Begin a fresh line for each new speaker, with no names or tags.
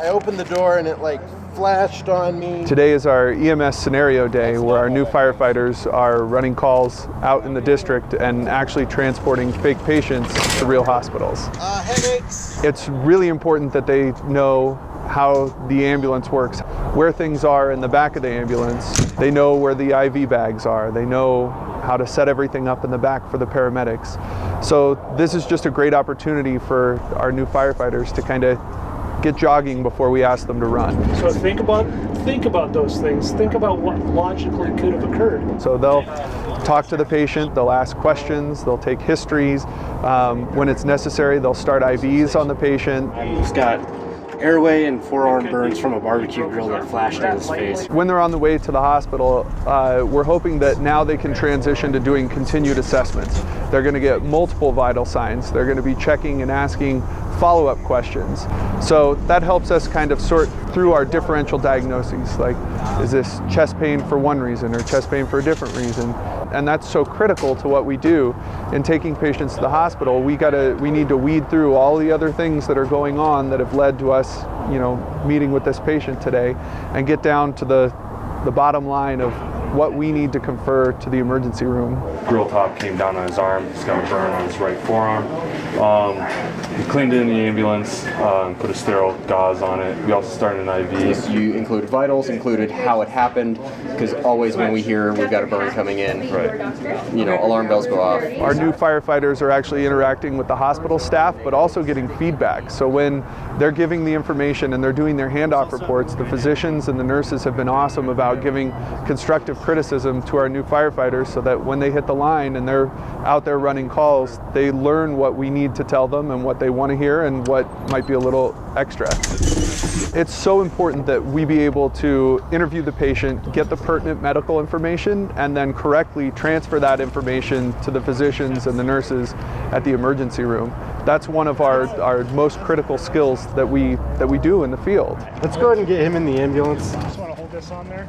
I opened the door and it like flashed on me.
Today is our EMS scenario day where our new firefighters are running calls out in the district and actually transporting fake patients to real hospitals.
Headaches.
It's really important that they know how the ambulance works, where things are in the back of the ambulance. They know where the IV bags are. They know how to set everything up in the back for the paramedics. So this is just a great opportunity for our new firefighters to kind of get jogging before we ask them to run.
So think about those things. Think about what logically could have occurred.
So they'll talk to the patient, they'll ask questions, they'll take histories. When it's necessary, they'll start IVs on the patient.
He's got airway and forearm burns from a barbecue grill that flashed in his face.
When they're on the way to the hospital, we're hoping that now they can transition to doing continued assessments. They're going to get multiple vital signs. They're going to be checking and asking follow-up questions. So that helps us kind of sort through our differential diagnoses, like is this chest pain for one reason or chest pain for a different reason? And that's so critical to what we do in taking patients to the hospital. We need to weed through all the other things that are going on that have led to us, meeting with this patient today and get down to the bottom line of what we need to confer to the emergency room.
Grill top came down on his arm. He's got a burn on his right forearm. We cleaned it in the ambulance and put a sterile gauze on it. We also started an IV.
You include vitals, included how it happened, because always when we hear we've got a burn coming in, alarm bells go off.
Our new firefighters are actually interacting with the hospital staff, but also getting feedback. So when they're giving the information and they're doing their handoff reports, the physicians and the nurses have been awesome about giving constructive criticism to our new firefighters so that when they hit the line and they're out there running calls, they learn what we need to tell them and what they want to hear and what might be a little extra. It's so important that we be able to interview the patient, get the pertinent medical information, and then correctly transfer that information to the physicians and the nurses at the emergency room. That's one of our most critical skills that we do in the field.
Let's go ahead and get him in the ambulance.
Just want to hold this on there.